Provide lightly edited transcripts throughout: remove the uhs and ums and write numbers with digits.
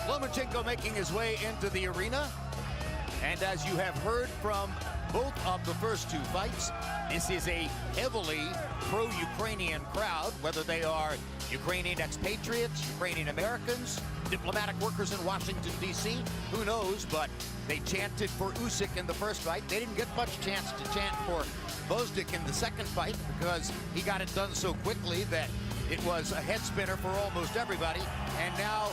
Lomachenko making his way into the arena. And as you have heard from both of the first two fights, this is a heavily pro-Ukrainian crowd, whether they are Ukrainian expatriates, Ukrainian Americans, diplomatic workers in Washington, D.C., who knows, but they chanted for Usyk in the first fight. They didn't get much chance to chant for Bozdik in the second fight because he got it done so quickly that it was a head spinner for almost everybody. And now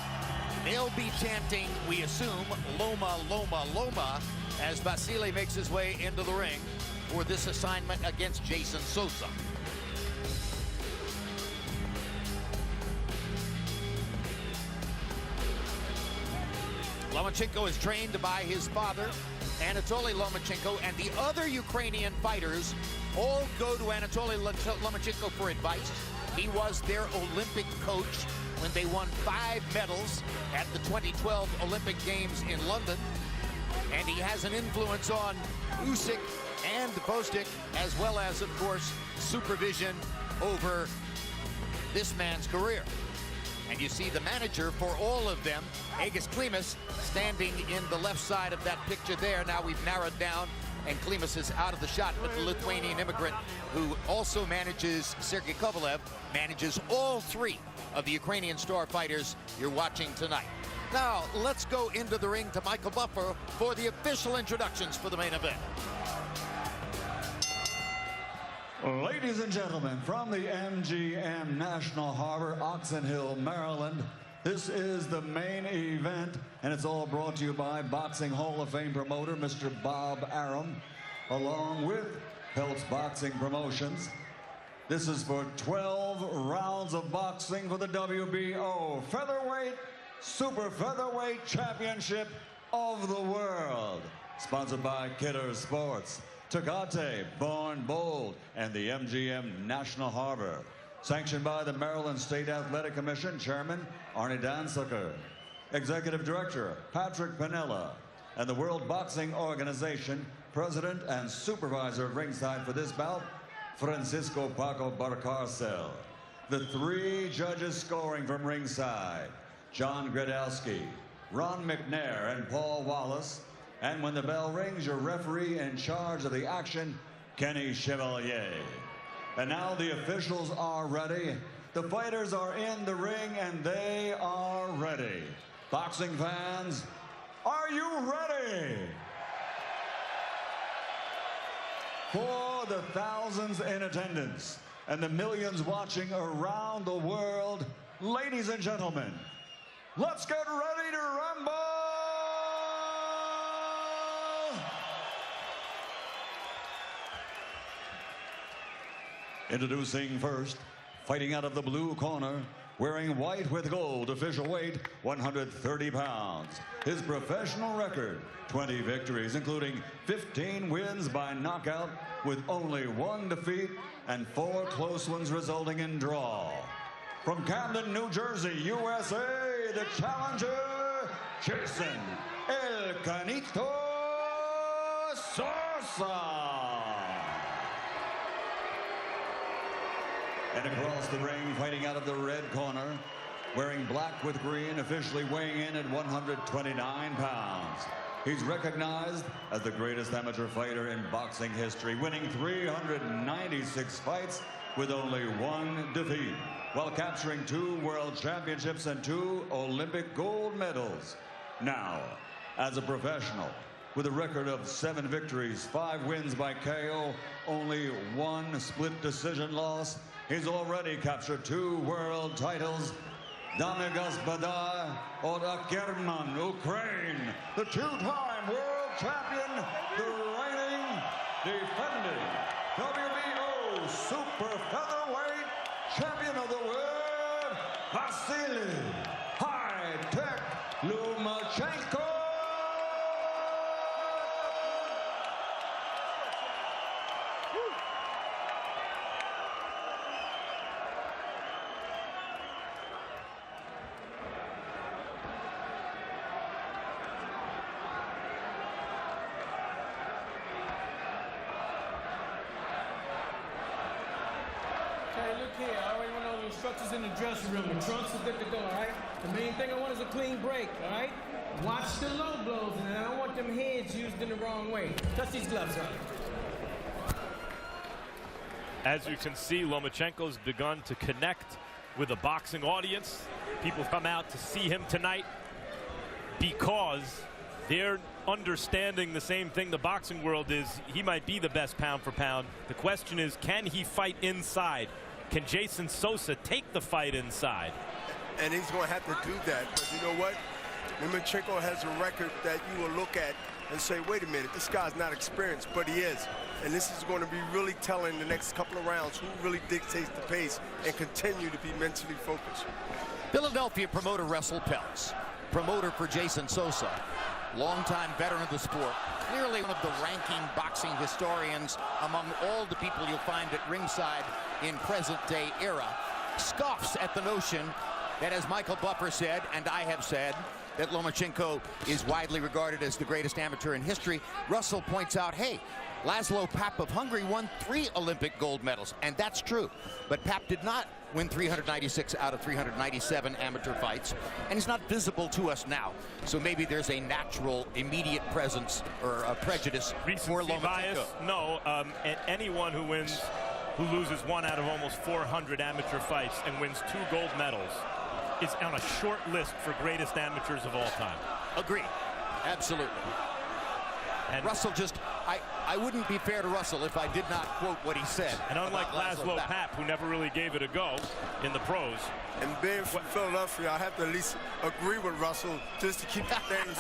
they'll be chanting, we assume, Loma, Loma, Loma, as Vasily makes his way into the ring for this assignment against Jeyson Sosa. Lomachenko is trained by his father, Anatoly Lomachenko, and the other Ukrainian fighters all go to Anatoly Lomachenko for advice. He was their Olympic coach when they won 5 medals at the 2012 Olympic Games in London. And he has an influence on Usyk and Bozdik, as well as, of course, supervision over this man's career. And you see the manager for all of them, Aigis Klimas, standing in the left side of that picture there. Now we've narrowed down, and Klimas is out of the shot, but the Lithuanian immigrant who also manages Sergey Kovalev manages all 3 of the Ukrainian star fighters you're watching tonight. Now, let's go into the ring to Michael Buffer for the official introductions for the main event. Ladies and gentlemen, from the MGM National Harbor, Oxon Hill, Maryland, this is the main event, and it's all brought to you by Boxing Hall of Fame promoter, Mr. Bob Arum, along with Peltz Boxing Promotions. This is for 12 rounds of boxing for the WBO Featherweight, Super Featherweight Championship of the World. Sponsored by Kidder Sports, Tecate, Born Bold, and the MGM National Harbor. Sanctioned by the Maryland State Athletic Commission, Chairman Arnie Dansucker. Executive Director Patrick Pinella. And the World Boxing Organization, President and Supervisor of ringside for this bout, Francisco Paco Barcarcel. The 3 judges scoring from ringside, John Gradowski, Ron McNair, and Paul Wallace. And when the bell rings, your referee in charge of the action, Kenny Chevalier. And now the officials are ready. The fighters are in the ring, and they are ready. Boxing fans, are you ready? For the thousands in attendance and the millions watching around the world, ladies and gentlemen, let's get ready to rumble! Introducing first, fighting out of the blue corner, wearing white with gold, official weight 130 pounds. His professional record, 20 victories, including 15 wins by knockout with only 1 defeat and 4 close ones resulting in draw. From Camden, New Jersey, USA, the challenger, Jeyson El Canito Sosa. And across the ring, fighting out of the red corner, wearing black with green, officially weighing in at 129 pounds. He's recognized as the greatest amateur fighter in boxing history, winning 396 fights with only 1 defeat, while capturing 2 world championships and 2 Olympic gold medals. Now, as a professional, with a record of 7 victories, 5 wins by KO, only 1 split decision loss, he's already captured 2 world titles. Dame Gospoda od Kerman, Ukraine, the 2-time world champion, the reigning, defending WBO Super Featherweight Champion of the World, Vasily High-Tech Lomachenko. Hey, look here, I don't even know you instructions in the dressing room. The trunks are good to go, all right? The main thing I want is a clean break, all right? Watch the low blows, and I don't want them heads used in the wrong way. Touch these gloves out. As you can see, Lomachenko's begun to connect with a boxing audience. People come out to see him tonight because they're understanding the same thing the boxing world is. He might be the best pound for pound. The question is, can he fight inside? Can Jeyson Sosa take the fight inside? And he's going to have to do that. But you know what? Lomachenko has a record that you will look at and say, wait a minute, this guy's not experienced, but he is. And this is going to be really telling the next couple of rounds who really dictates the pace and continue to be mentally focused. Philadelphia promoter Russell Peltz, promoter for Jeyson Sosa, longtime veteran of the sport, clearly one of the ranking boxing historians among all the people you'll find at ringside in present-day era, scoffs at the notion that, as Michael Buffer said, and I have said, that Lomachenko is widely regarded as the greatest amateur in history. Russell points out, hey, Laszlo Papp of Hungary won 3 Olympic gold medals, and that's true. But Papp did not win 396 out of 397 amateur fights, and he's not visible to us now. So maybe there's a natural, immediate presence or a prejudice for Lomachenko. Bias? No, and anyone who loses 1 out of almost 400 amateur fights and wins 2 gold medals is on a short list for greatest amateurs of all time. Agreed. Absolutely. And Russell just, I wouldn't be fair to Russell if I did not quote what he said. And unlike Laszlo Papp, who never really gave it a go in the pros. And being from Philadelphia, I have to at least agree with Russell just to keep the things.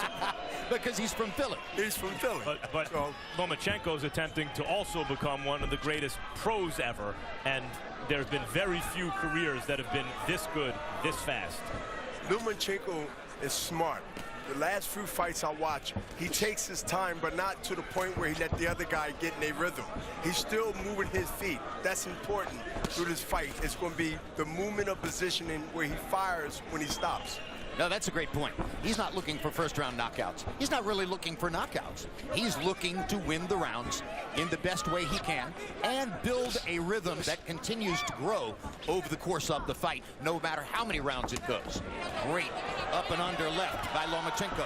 Because he's from Philly. He's from Philly. But so, Lomachenko's attempting to also become one of the greatest pros ever. And there's been very few careers that have been this good, this fast. Lomachenko is smart. The last few fights I watch, he takes his time, but not to the point where he let the other guy get in a rhythm. He's still moving his feet. That's important through this fight. It's going to be the movement of positioning where he fires when he stops. No, that's a great point. He's not looking for first-round knockouts. He's not really looking for knockouts. He's looking to win the rounds in the best way he can and build a rhythm that continues to grow over the course of the fight, no matter how many rounds it goes. Great up and under left by Lomachenko.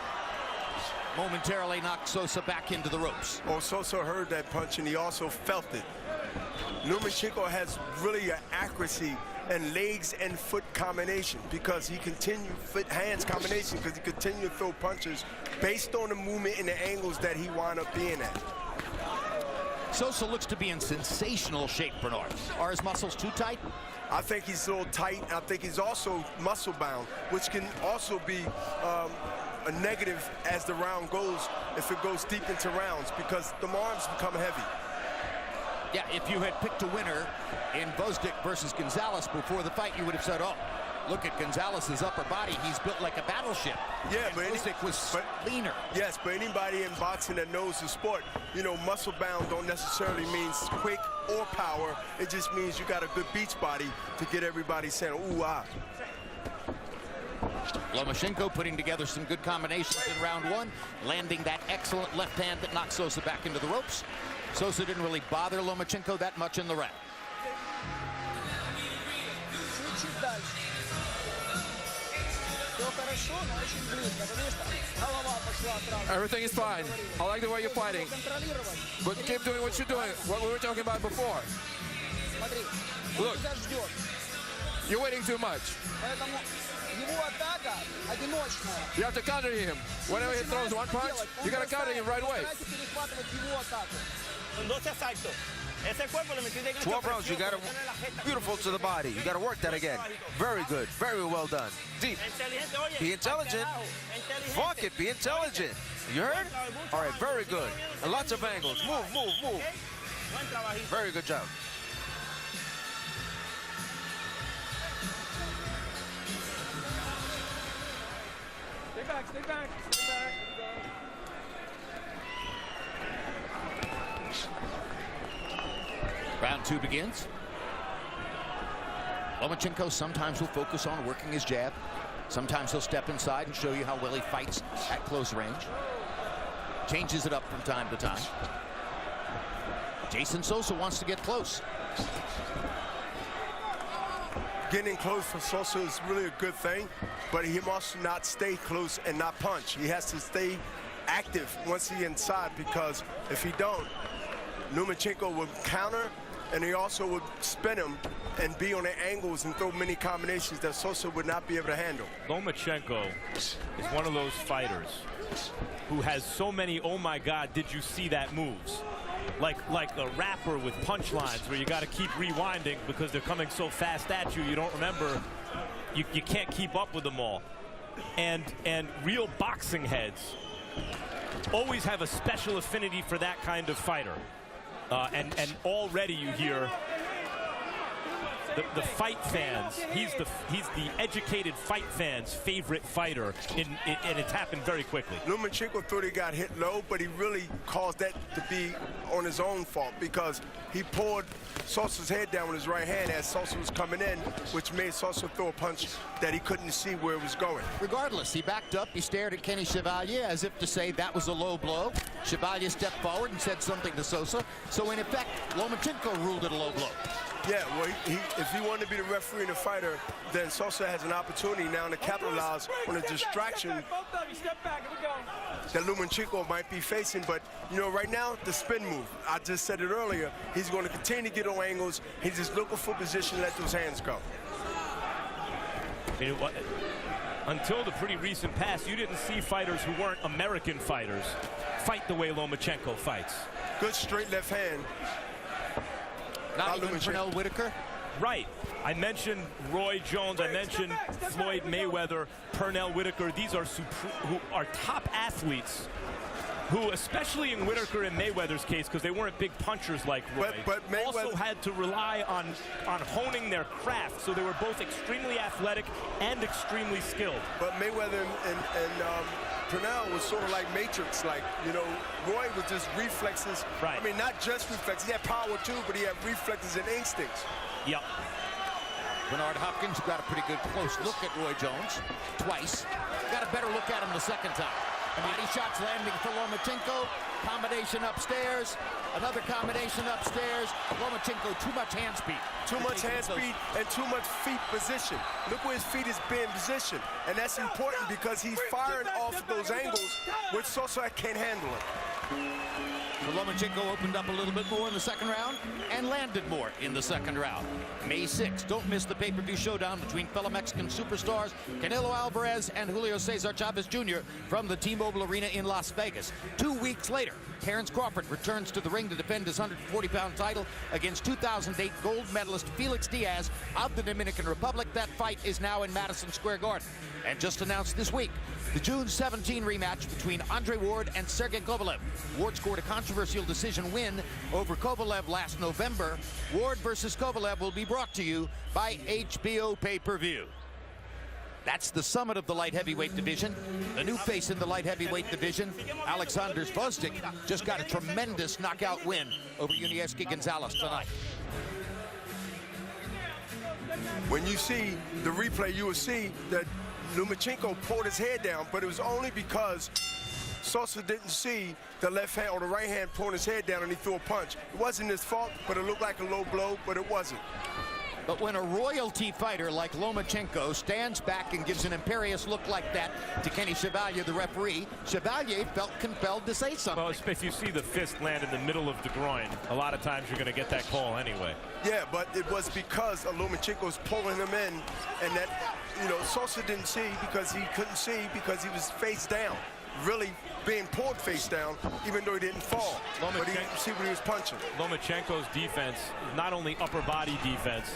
Momentarily knocked Sosa back into the ropes. Oh, Sosa heard that punch, and he also felt it. Lomachenko has really an accuracy and legs and foot combination because he continued hands combination because he continued to throw punches based on the movement and the angles that he wound up being at. Sosa looks to be in sensational shape, Bernard. Are his muscles too tight? I think he's a little tight. I think he's also muscle bound, which can also be a negative as the round goes if it goes deep into rounds because the arms become heavy. Yeah, if you had picked a winner in Bozdik versus Gonzalez before the fight, you would have said, oh, look at Gonzalez's upper body. He's built like a battleship. Yeah, and but Bozdik was leaner. Yes, but anybody in boxing that knows the sport, you know, muscle bound don't necessarily mean quick or power. It just means you got a good beach body to get everybody saying, ooh, ah. Lomachenko putting together some good combinations in round 1, landing that excellent left hand that knocked Sosa back into the ropes. Sosa didn't really bother Lomachenko that much in the round. Everything is fine. I like the way you're fighting. But keep doing what you're doing. What we were talking about before. Look, you're waiting too much. You have to counter him. Whenever he throws one punch, you got to counter him right away. 12 rounds, you got to, beautiful to the body. You got to work that again. Very good, very well done. Deep. Be intelligent. Fuck it, be intelligent. You heard? All right, very good. And lots of angles. Move, move, move. Very good job. Stay back, stay back, stay back. Round 2 begins. Lomachenko sometimes will focus on working his jab. Sometimes he'll step inside and show you how well he fights at close range. Changes it up from time to time. Jeyson Sosa wants to get close. getting close for Sosa is really a good thing, but he must not stay close and not punch. He has to stay active once he's inside, because if he don't, Lomachenko would counter, and he also would spin him and be on the angles and throw many combinations that Sosa would not be able to handle. Lomachenko is one of those fighters who has so many "oh my God, did you see that" moves. Like a rapper with punchlines where you got to keep rewinding because they're coming so fast at you, you don't remember, you can't keep up with them all. And real boxing heads always have a special affinity for that kind of fighter. And already you hear the fight fans, he's the educated fight fans' favorite fighter, and it's happened very quickly. Lomachenko thought he got hit low, but he really caused that to be on his own fault, because he pulled Sosa's head down with his right hand as Sosa was coming in, which made Sosa throw a punch that he couldn't see where it was going. Regardless, he backed up, he stared at Kenny Chevalier as if to say that was a low blow. Chevalier stepped forward and said something to Sosa, so in effect, Lomachenko ruled it a low blow. Yeah, well, if he wanted to be the referee and the fighter, then Sosa has an opportunity now to capitalize on a distraction that Lomachenko might be facing. But, you know, right now, the spin move, I just said it earlier, he's going to continue to get on angles. He's just looking for position to let those hands go. Until the pretty recent past, you didn't see fighters who weren't American fighters fight the way Lomachenko fights. Good straight left hand. Not even Pernell Whitaker? Right. I mentioned Roy Jones. I mentioned Floyd Mayweather, Pernell Whitaker. These are who are top athletes who, especially in Whitaker and Mayweather's case, because they weren't big punchers like Roy, but also had to rely on honing their craft. So they were both extremely athletic and extremely skilled. But Mayweather and Pernell was sort of like Matrix, like, you know, Roy was just reflexes. Right. I mean, not just reflexes. He had power too, but he had reflexes and instincts. Yep. Bernard Hopkins got a pretty good close look at Roy Jones twice. Got a better look at him the second time. Body shots landing for Lomachenko. Combination upstairs. Another combination upstairs. Lomachenko, too much hand speed. Too much hand speed and too much feet position. Look where his feet is being positioned. And that's important because he's firing off those angles, which Sosa can't handle it. So Lomachenko opened up a little bit more in the second round and landed more in the second round. May 6th, don't miss the pay-per-view showdown between fellow Mexican superstars Canelo Alvarez and Julio Cesar Chavez Jr. from the T-Mobile Arena in Las Vegas. 2 weeks later, Terrence Crawford returns to the ring to defend his 140-pound title against 2008 gold medalist Felix Diaz of the Dominican Republic. That fight is now in Madison Square Garden. And just announced this week, the June 17 rematch between Andre Ward and Sergey Kovalev. Ward scored a controversial decision win over Kovalev last November. Ward versus Kovalev will be brought to you by HBO Pay-Per-View. That's the summit of the light heavyweight division. The new face in the light heavyweight division, Alexander Zvozdik, just got a tremendous knockout win over Yunieski Gonzalez tonight. When you see the replay, you will see that Lomachenko pulled his head down, but it was only because Sosa didn't see the left hand or the right hand pulling his head down and he threw a punch. It wasn't his fault, but it looked like a low blow, but it wasn't. But when a royalty fighter like Lomachenko stands back and gives an imperious look like that to Kenny Chevalier, the referee, Chevalier felt compelled to say something. Well, if you see the fist land in the middle of the groin, a lot of times you're going to get that call anyway. Yeah, but it was because Lomachenko's pulling him in, and that, you know, Sosa didn't see because he couldn't see because he was face down. Really being pulled face down, even though he didn't fall. But he didn't see what he was punching. Lomachenko's defense, not only upper body defense,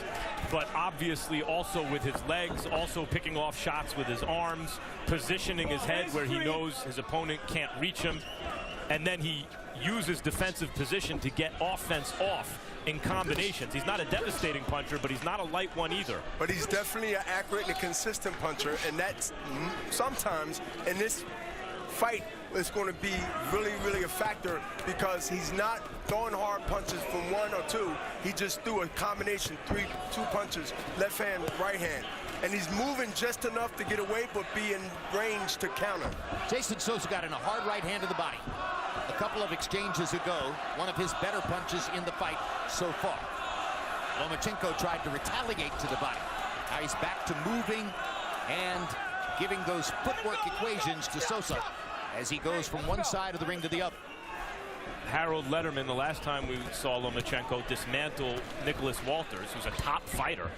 but obviously also with his legs, also picking off shots with his arms, positioning his head where he knows his opponent can't reach him, and then he uses defensive position to get offense off in combinations. He's not a devastating puncher, but he's not a light one either. But he's definitely an accurate and consistent puncher, and that's sometimes in this fight is going to be really a factor because he's not throwing hard punches from one or two. He just threw a combination, two punches, left hand, right hand. And he's moving just enough to get away, but be in range to counter. Jason Sosa got in a hard right hand to the body. A couple of exchanges ago, one of his better punches in the fight so far. Lomachenko tried to retaliate to the body. Now he's back to moving and giving those footwork equations to Sosa as he goes from one side of the ring to the other. Harold Letterman, the last time we saw Lomachenko dismantle Nicholas Walters, who's a top fighter,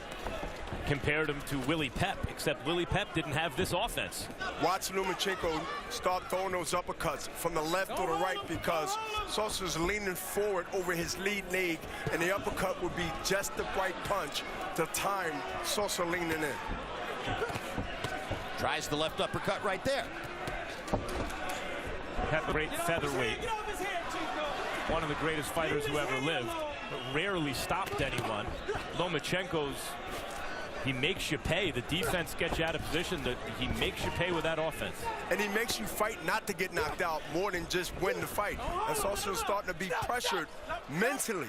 compared him to Willie Pep, except Willie Pep didn't have this offense. Watch Lomachenko start throwing those uppercuts from the left or the right, because Sosa's leaning forward over his lead leg, and the uppercut would be just the right punch to time Sosa leaning in. Tries the left uppercut right there. Pep, great featherweight. One of the greatest fighters who ever lived, but rarely stopped anyone. Lomachenko's, he makes you pay. The defense gets you out of position. He makes you pay with that offense. And he makes you fight not to get knocked out more than just win the fight. And Sosa's starting to be pressured mentally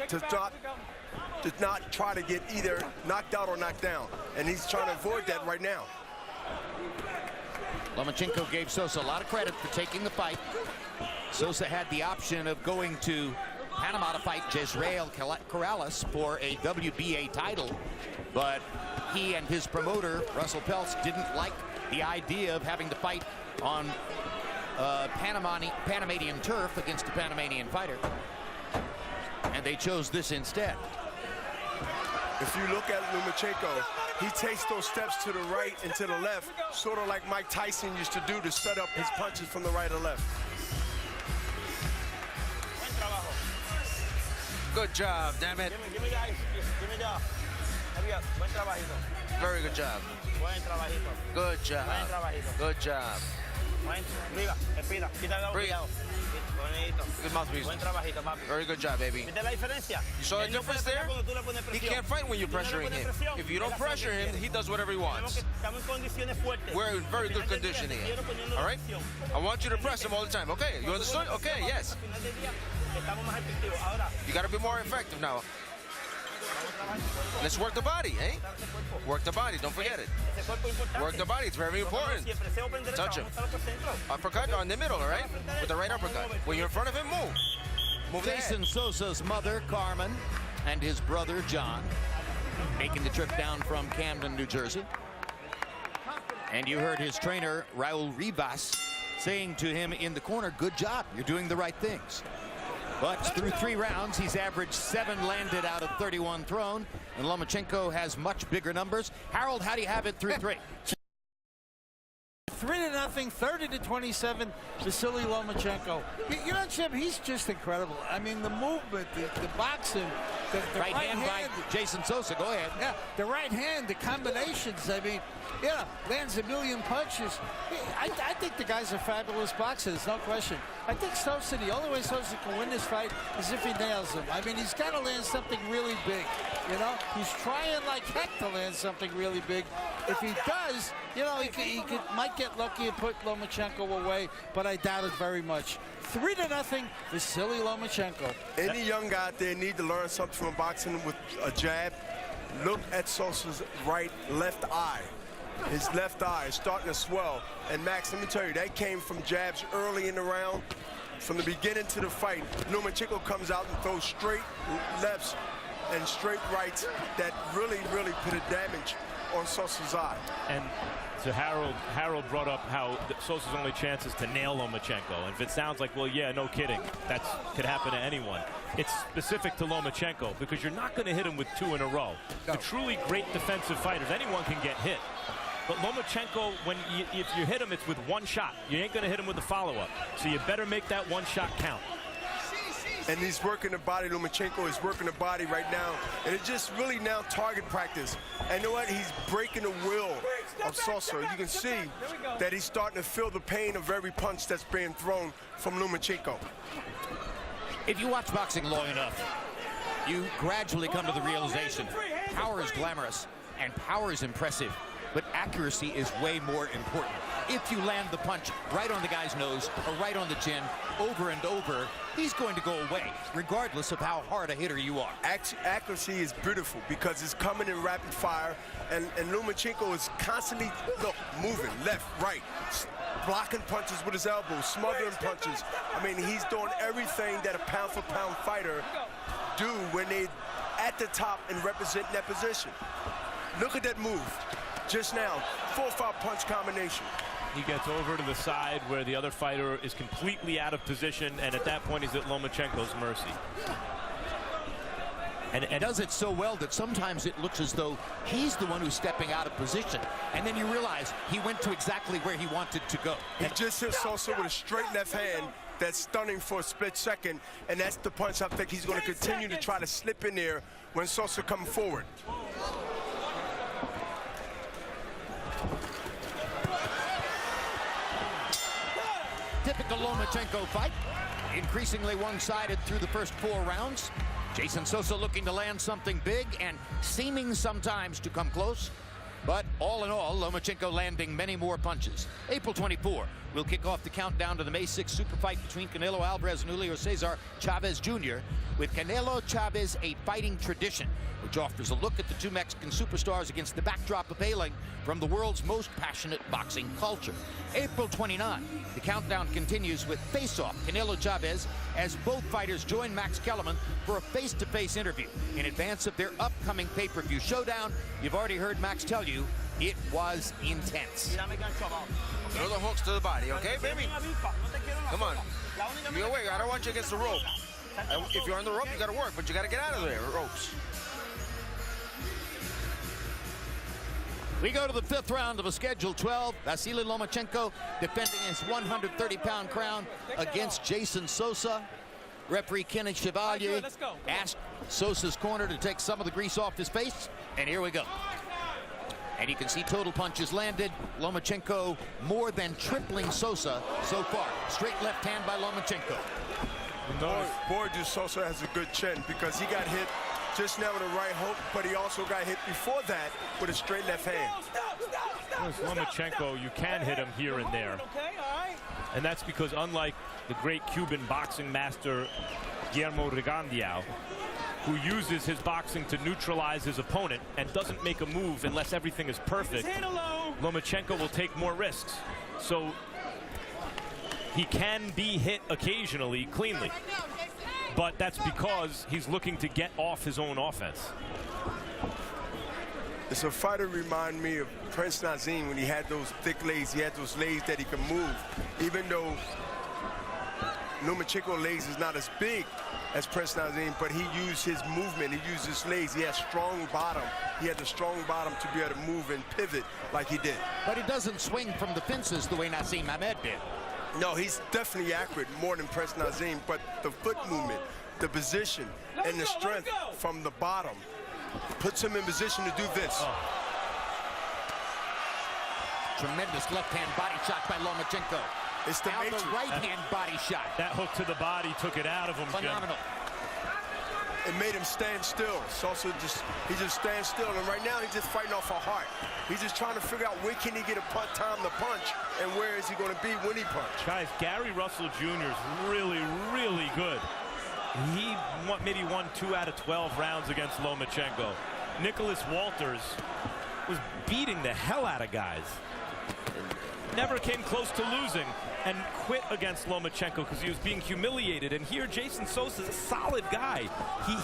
to not try to get either knocked out or knocked down. And he's trying to avoid that right now. Lomachenko gave Sosa a lot of credit for taking the fight. Sosa had the option of going to Panama to fight Jezreel Corrales for a WBA title, but he and his promoter, Russell Peltz, didn't like the idea of having to fight on Panamanian turf against a Panamanian fighter, and they chose this instead. If you look at Lomachenko, he takes those steps to the right and to the left, sort of like Mike Tyson used to do to set up his punches from the right or left. Good job, damn it. Give me guys. Give me the. Buen trabajito. Very good job. Buen trabajito. Good job. Buen trabajito. Good job. Buen. Arriba. Respira. Quita el Breathe. Bonito. Good mouthpiece. Buen trabajito, papi. Very good job, baby. ¿Viste la diferencia? You saw the difference there? He can't fight when you're pressuring him. If you don't pressure him, he does whatever he wants. We're in very good condition here. All right? I want you to press him all the time. Okay, you understood? Okay, yes. You got to be more effective now. Let's work the body, eh? Work the body, don't forget it. Work the body, it's very important. Touch him. Uppercut on the middle, all right? With the right uppercut. When you're in front of him, move. Move the head. Jason Sosa's mother, Carmen, and his brother, John, making the trip down from Camden, New Jersey. And you heard his trainer, Raul Rivas, saying to him in the corner, good job, you're doing the right things. But through 3 rounds, he's averaged 7 landed out of 31 thrown, and Lomachenko has much bigger numbers. Harold, how do you have it through 3? 3-0, 30-27, Vasily Lomachenko. You know, Jim, he's just incredible. I mean, the movement, the boxing, the right hand by Jason Sosa. Go ahead. Yeah, the right hand, the combinations. I mean, yeah, lands a million punches. I think the guy's a fabulous boxer. There's no question. I think Sosa, the only way Sosa can win this fight is if he nails him. I mean, he's got to land something really big. You know, he's trying like heck to land something really big. If he does, you know, he might get lucky and put Lomachenko away, but I doubt it very much. 3-0, Vasily Lomachenko. Any young guy out there need to learn something from boxing with a jab. Look at Sosa's left eye. His left eye is starting to swell. And Max, let me tell you, that came from jabs early in the round. From the beginning to the fight, Lomachenko comes out and throws straight lefts and straight rights that really put a damage on Sosa's eye. And so Harold brought up how Sosa's only chance is to nail Lomachenko. And if it sounds like, well, yeah, no kidding, that could happen to anyone. It's specific to Lomachenko because you're not going to hit him with 2 in a row. No. The truly great defensive fighters, anyone can get hit. But Lomachenko, if you hit him, it's with 1 shot. You ain't going to hit him with a follow-up. So you better make that 1 shot count. And he's working the body. Lomachenko is working the body right now. And it's just really now target practice. And you know what? He's breaking the will of Sosa. You can see that he's starting to feel the pain of every punch that's being thrown from Lomachenko. If you watch boxing long enough, you gradually come to the realization power is glamorous and power is impressive, but accuracy is way more important. If you land the punch right on the guy's nose or right on the chin over and over, he's going to go away, regardless of how hard a hitter you are. Accuracy is beautiful because it's coming in rapid fire, and Lomachenko is constantly, moving left, right, blocking punches with his elbows, smothering punches. I mean, he's doing everything that a pound-for-pound fighter do when they at the top and represent that position. Look at that move. Just now, 4-5 punch combination. He gets over to the side where the other fighter is completely out of position, and at that point he's at Lomachenko's mercy. And does it so well that sometimes it looks as though he's the one who's stepping out of position, and then you realize he went to exactly where he wanted to go. He just hit Sosa with a straight left hand that's stunning for a split second, and that's the punch I think he's going to continue to try to slip in there when Sosa comes forward. Typical Lomachenko fight, increasingly one-sided through the first 4 rounds. Jeyson Sosa looking to land something big and seeming sometimes to come close. But all in all, Lomachenko landing many more punches. April 24, we'll kick off the countdown to the May 6th super fight between Canelo Alvarez and Julio Cesar Chavez Jr. With Canelo Chavez, a fighting tradition, which offers a look at the 2 Mexican superstars against the backdrop of hailing from the world's most passionate boxing culture. April 29, the countdown continues with Face-Off Canelo Chavez as both fighters join Max Kellerman for a face-to-face interview in advance of their upcoming pay-per-view showdown. You've already heard Max tell you it was intense. Throw the hooks to the body, okay, baby? Come on. Be away. I don't want you against the rope. If you're on the rope, you got to work, but you got to get out of there, ropes. We go to the 5th round of a scheduled 12. Vasilie Lomachenko defending his 130-pound crown against Jeyson Sosa. Referee Kenny Chevalier asked Sosa's corner to take some of the grease off his face, and here we go. And you can see total punches landed. Lomachenko more than tripling Sosa so far. Straight left hand by Lomachenko. Boy, does Sosa has a good chin because he got hit just now with a right hook, but he also got hit before that with a straight left hand. Lomachenko, you can hit him here and there. And that's because unlike the great Cuban boxing master Guillermo Rigondeaux, who uses his boxing to neutralize his opponent and doesn't make a move unless everything is perfect, Lomachenko will take more risks. So he can be hit occasionally cleanly, but that's because he's looking to get off his own offense. It's a fighter remind me of Prince Nazim when he had those thick legs. He had those legs that he could move. Even though Lomachenko's legs is not as big as Prince Nazim, but he used his movement. He used his legs. He had strong bottom. He had the strong bottom to be able to move and pivot like he did. But he doesn't swing from the fences the way Naseem Hamed did. No, he's definitely accurate, more than Prince Nazim, but the foot movement, the position, and the strength from the bottom puts him in position to do this. Tremendous left-hand body shot by Lomachenko. It's the Now the right-hand body shot. That hook to the body took it out of him, Phenomenal. It made him stand still. Sosa he just stands still, and right now he's just fighting off a heart. He's just trying to figure out where can he get a time to punch, and where is he going to be when he punch. Guys, Gary Russell Jr. is really, really good. He maybe won 2 out of 12 rounds against Lomachenko. Nicholas Walters was beating the hell out of guys. Never came close to losing and quit against Lomachenko because he was being humiliated. And here, Jeyson Sosa is a solid guy.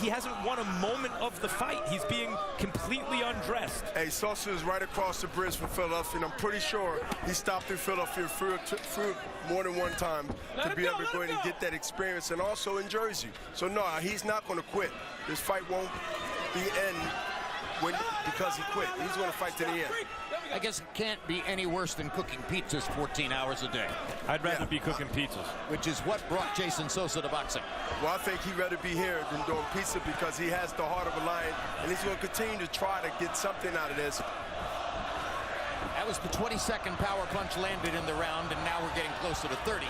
He hasn't won a moment of the fight. He's being completely undressed. Hey, Sosa is right across the bridge from Philadelphia, and I'm pretty sure he stopped in Philadelphia through more than one time to be able to go in and get that experience, and also in Jersey. So no, he's not going to quit. This fight won't be end because he quit. He's going to fight to the end. I guess it can't be any worse than cooking pizzas 14 hours a day. I'd rather be cooking pizzas. Which is what brought Jeyson Sosa to boxing. Well, I think he'd rather be here than doing pizza because he has the heart of a lion, and he's going to continue to try to get something out of this. That was the 22nd power punch landed in the round, and now we're getting closer to 30.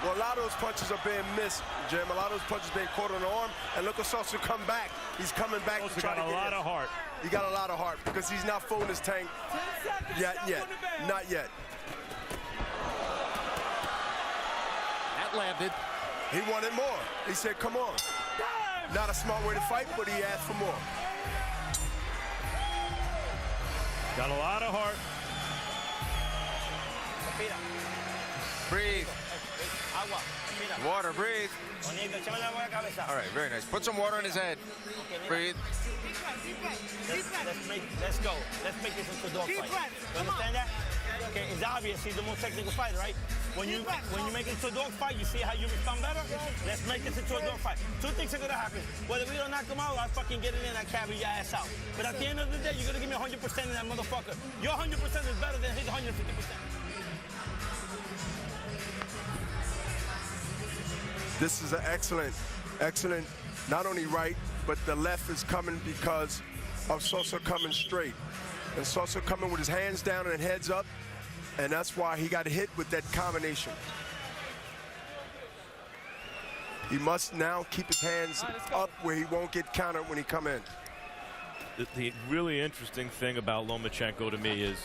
Well, a lot of those punches are being missed, Jim. A lot of those punches being caught on the arm, and look at Sosa come back. He's coming back to try to get a lot of heart. He got a lot of heart because he's not filling his tank yet. Not yet. That landed. He wanted more. He said, come on. Not a smart way to fight, but he asked for more. Got a lot of heart. Breathe. Water, breathe. All right, very nice. Put some water on his head. Breathe. Let's go. Let's make this into a dog fight. You understand that? Okay, it's obvious he's the most technical fighter, right? When you make it into a dog fight, you see how you respond better? Let's make this into a dog fight. Two things are gonna happen. Whether we don't knock him out, I fucking get in there and I carry your ass out. But at the end of the day, you're gonna give me 100% in that motherfucker. Your 100% is better than his 150%. This is an excellent, not only right, but the left is coming because of Sosa coming straight. And Sosa coming with his hands down and heads up, and that's why he got hit with that combination. He must now keep his hands up where he won't get countered when he come in. The really interesting thing about Lomachenko to me is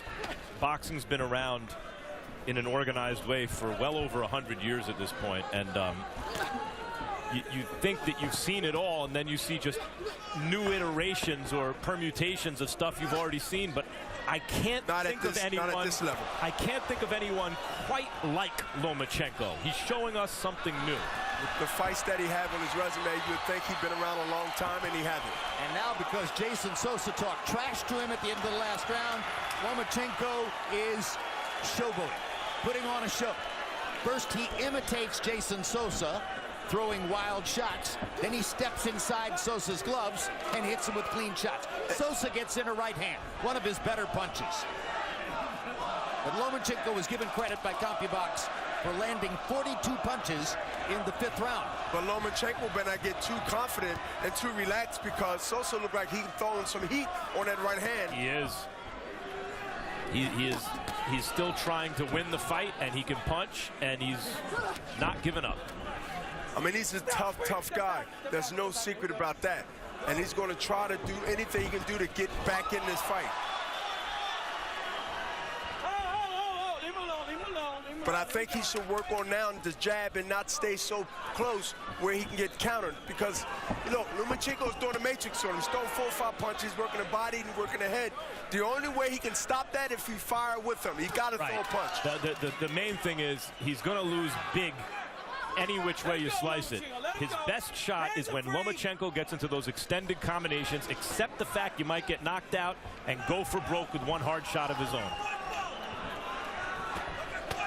boxing's been around in an organized way for well over 100 years at this point, and you think that you've seen it all, and then you see just new iterations or permutations of stuff you've already seen. But I can't think of anyone. Not at this level. I can't think of anyone quite like Lomachenko. He's showing us something new. With the fights that he had on his resume, you'd think he'd been around a long time, and he hasn't. And now, because Jason Sosa talked trash to him at the end of the last round, Lomachenko is showboating, putting on a show. First, he imitates Jason Sosa, throwing wild shots. Then he steps inside Sosa's gloves and hits him with clean shots. Sosa gets in a right hand, one of his better punches. But Lomachenko was given credit by CompuBox for landing 42 punches in the 5th round. But Lomachenko better not get too confident and too relaxed, because Sosa looked like he's throwing some heat on that right hand. He is. He's still trying to win the fight, and he can punch, and he's not giving up. I mean, he's a tough guy. There's no secret about that. And he's going to try to do anything he can do to get back in this fight. But I think he should work on now the jab and not stay so close where he can get countered. Because, look, Lomachenko's doing the matrix on him. He's throwing 4 or 5 punches, working the body and working the head. The only way he can stop that if you fire with him. He got to throw a punch. The main thing is he's going to lose big any which way you slice it. His best shot is when Lomachenko gets into those extended combinations, accept the fact you might get knocked out, and go for broke with one hard shot of his own.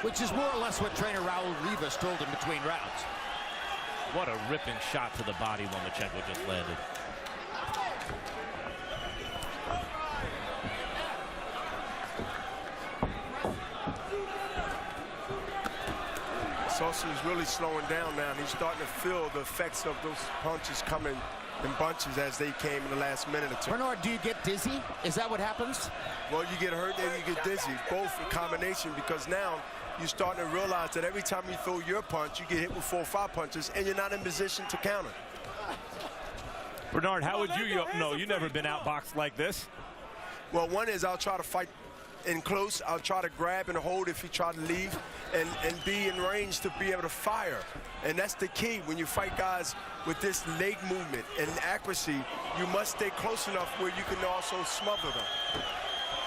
Which is more or less what trainer Raul Rivas told him between rounds. What a ripping shot to the body Lomachenko just landed. Sosa is really slowing down now, and he's starting to feel the effects of those punches coming in bunches as they came in the last minute or two. Bernard, do you get dizzy? Is that what happens? Well, you get hurt and you get dizzy, both in combination, because now you're starting to realize that every time you throw your punch, you get hit with 4 or 5 punches, and you're not in position to counter. Bernard, how would you know? You've never been outboxed like this. Well, one is I'll try to fight in close. I'll try to grab and hold if he try to leave, and be in range to be able to fire. And that's the key when you fight guys with this leg movement and accuracy. You must stay close enough where you can also smother them.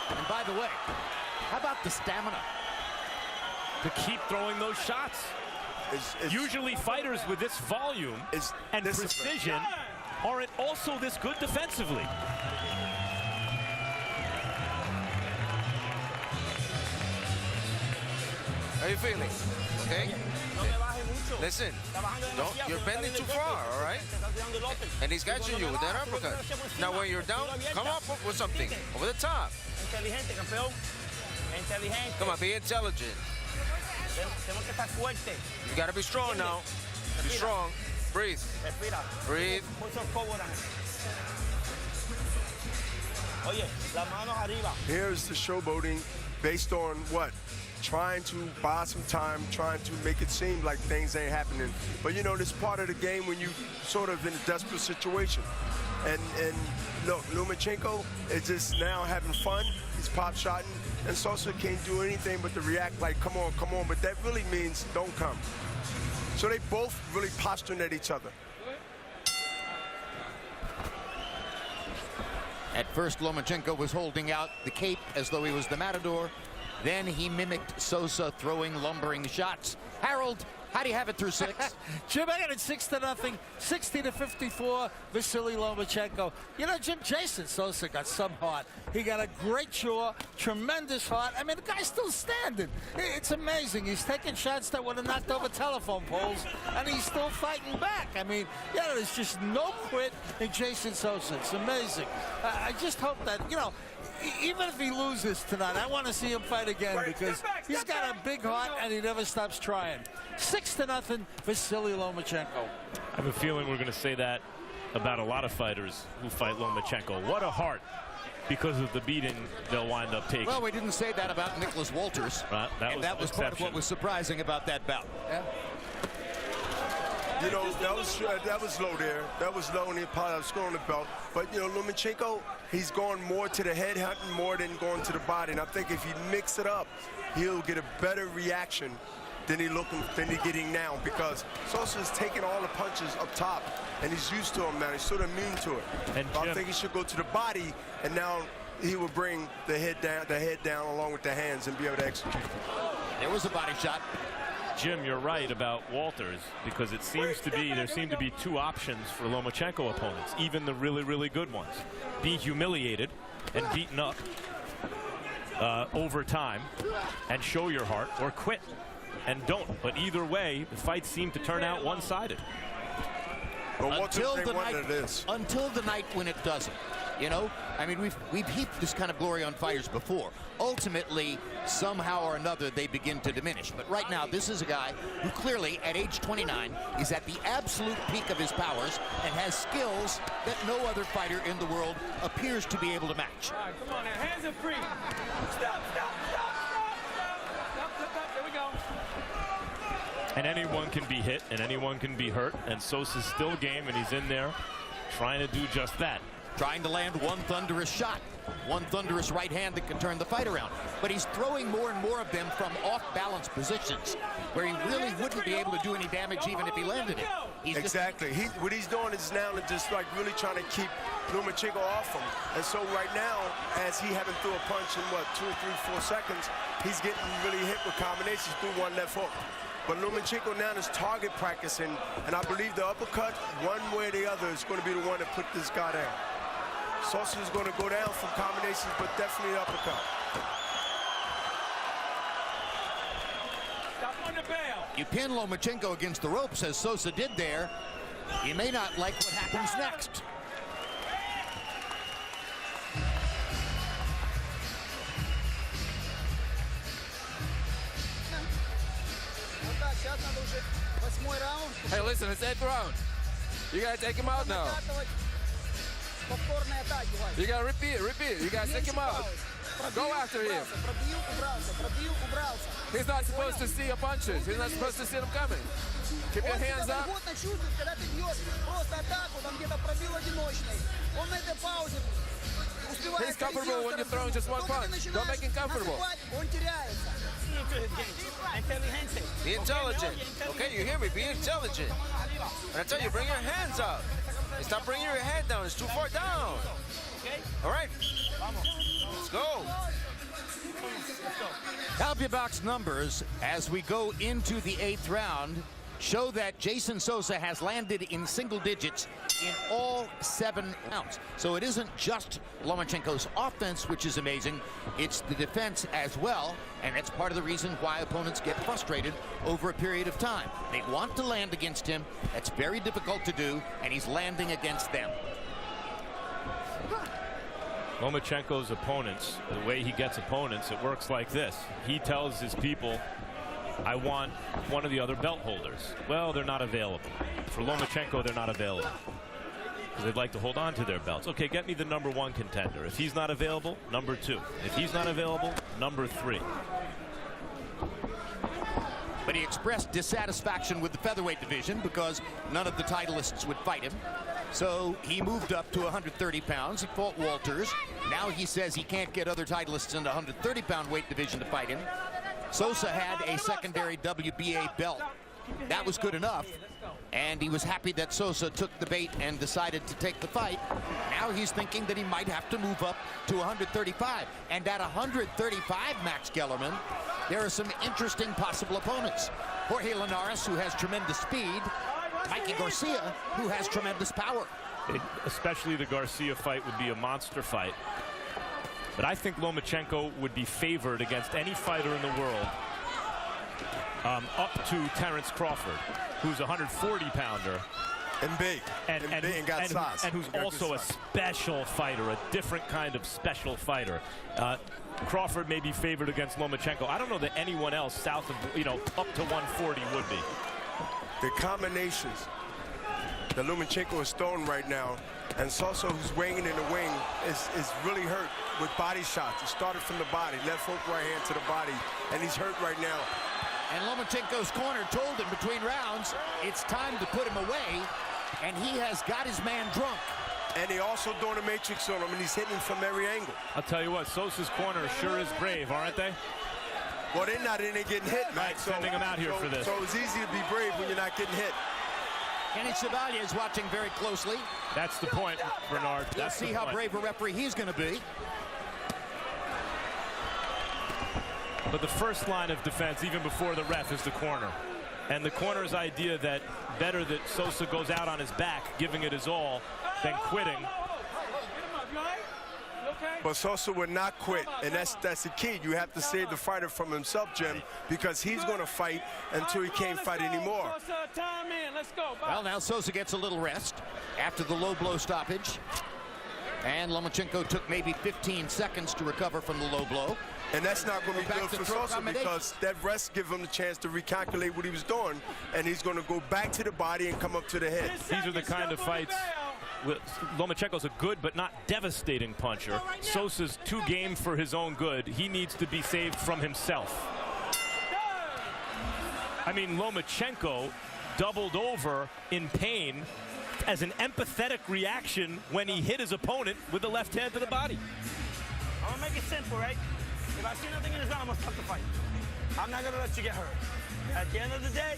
And by the way, how about the stamina? To keep throwing those shots. Usually fighters with this volume and precision aren't also this good defensively. How are you feeling? Okay? Listen, you're bending too far, all right? And he's catching you with that uppercut. Now when you're down, come up with something over the top. Come on, be intelligent. You gotta be strong now. Be strong. Breathe. Breathe. Here's the showboating based on what? Trying to buy some time, trying to make it seem like things ain't happening. But you know, this part of the game when you sort of in a desperate situation. And look, Lomachenko is just now having fun. He's pop-shotting, and Sosa can't do anything but to react like, come on, come on. But that really means don't come. So they both really posturing at each other. At first, Lomachenko was holding out the cape as though he was the matador. Then he mimicked Sosa throwing lumbering shots. Harold, how do you have it through 6? Jim, I got it 6-0, 60-54, Vasily Lomachenko. You know, Jim, Jason Sosa got some heart. He got a great jaw, tremendous heart. I mean, the guy's still standing. It's amazing. He's taking shots that would have knocked over telephone poles, and he's still fighting back. I mean, yeah, there's just no quit in Jason Sosa. It's amazing. I just hope that, you know, even if he loses tonight, I want to see him fight again because he's got a big heart and he never stops trying. 6-0, Vasily Lomachenko. I have a feeling we're going to say that about a lot of fighters who fight Lomachenko. What a heart, because of the beating they'll wind up taking. Well, we didn't say that about Nicholas Walters. Right, that was part of what was surprising about that bout. Yeah. You know, that was low there. That was low, and he probably was scoring the belt. But, you know, Lomachenko, he's going more to the head hunting more than going to the body. And I think if he mix it up, he'll get a better reaction than he's getting now, because Sosa's taking all the punches up top, and he's used to them now. He's sort of immune to it. And I think he should go to the body, and now he will bring the head down along with the hands and be able to execute. There was a body shot. Jim, you're right about Walters, because it seems to be, there seem to be two options for Lomachenko opponents, even the really, really good ones. Be humiliated and beaten up over time and show your heart, or quit and don't. But either way, the fights seem to turn out one-sided. Until the night when it doesn't. You know, I mean, we've heaped this kind of glory on fighters before. Ultimately, somehow or another, they begin to diminish. But right now, this is a guy who clearly, at age 29, is at the absolute peak of his powers and has skills that no other fighter in the world appears to be able to match. All right, come on now, hands are free. Stop. There we go. And anyone can be hit, and anyone can be hurt, and Sosa's still game, and he's in there trying to do just that. Trying to land one thunderous shot, one thunderous right hand that can turn the fight around. But he's throwing more and more of them from off-balance positions where he really wouldn't be able to do any damage even if he landed it. Exactly. What he's doing is now just like really trying to keep Lomachenko off him. And so right now, as he haven't threw a punch in, 2 or 3, 4 seconds, he's getting really hit with combinations through one left hook. But Lomachenko now is target practicing, and I believe the uppercut, one way or the other, is going to be the one that put this guy down. Sosa is going to go down from combinations, but definitely the uppercut. Stop on the bail. You pin Lomachenko against the ropes, as Sosa did there. You may not like what happens next. Hey, listen, it's 8th round. You gotta take him out now. You gotta repeat. You gotta take him out. Go after him. He's not supposed to see your punches. He's not supposed to see them coming. Keep your hands up. He's comfortable when you're throwing just one punch. Don't make him comfortable. Be intelligent. Okay, you hear me? Be intelligent. And I tell you, bring your hands up. And stop bringing your head down. It's too far down. All right. Let's go. Talbia box numbers as we go into the 8th round show that Jason Sosa has landed in single digits in all 7 rounds. So it isn't just Lomachenko's offense, which is amazing. It's the defense as well, and that's part of the reason why opponents get frustrated over a period of time. They want to land against him. That's very difficult to do, and he's landing against them. Lomachenko's opponents, the way he gets opponents, it works like this. He tells his people, I want one of the other belt holders. Well, they're not available. For Lomachenko, they're not available, because they'd like to hold on to their belts. Okay, get me the #1 contender. If he's not available, #2. If he's not available, #3. But he expressed dissatisfaction with the featherweight division because none of the titleists would fight him. So he moved up to 130 pounds. He fought Walters. Now he says he can't get other titleists in the 130-pound weight division to fight him. Sosa had a secondary WBA belt that was good enough. And he was happy that Sosa took the bait and decided to take the fight. Now he's thinking that he might have to move up to 135. And at 135, Max Kellerman, there are some interesting possible opponents. Jorge Linares, who has tremendous speed. Mikey Garcia, who has tremendous power. Especially the Garcia fight would be a monster fight. But I think Lomachenko would be favored against any fighter in the world up to Terence Crawford, who's a 140-pounder. And big. And got size. And who's also a special fighter, a different kind of special fighter. Crawford may be favored against Lomachenko. I don't know that anyone else south of, up to 140 would be. The combinations that Lomachenko is throwing right now, and Sosa, who's weighing in the wing, is really hurt with body shots. It started from the body, left hook, right hand to the body, and he's hurt right now. And Lomachenko's corner told him between rounds, it's time to put him away, and he has got his man drunk. And they also doing a matrix on him, and he's hitting from every angle. I'll tell you what, Sosa's corner sure is brave, aren't they? Well, they're not in there getting hit, Mike. Sending him out here for this. So it's easy to be brave when you're not getting hit. Kenny Chevalier is watching very closely. That's the point, Bernard. Let's see how brave a referee he's going to be. But the first line of defense, even before the ref, is the corner. And the corner's idea that better that Sosa goes out on his back, giving it his all, than quitting. But Sosa would not quit, and that's the key. You have to save the fighter from himself, Jim, because he's going to fight until he can't fight anymore. Well, now Sosa gets a little rest after the low blow stoppage. And Lomachenko took maybe 15 seconds to recover from the low blow. And that's not going to be good for Sosa, because that rest gives him the chance to recalculate what he was doing, and he's going to go back to the body and come up to the head. These are the kind of fights. Lomachenko's a good but not devastating puncher. Sosa's too game for his own good. He needs to be saved from himself. I mean, Lomachenko doubled over in pain as an empathetic reaction when he hit his opponent with the left hand to the body. I'm gonna make it simple, right? If I see nothing in his arm, I'm gonna stop the fight. I'm not gonna let you get hurt. At the end of the day,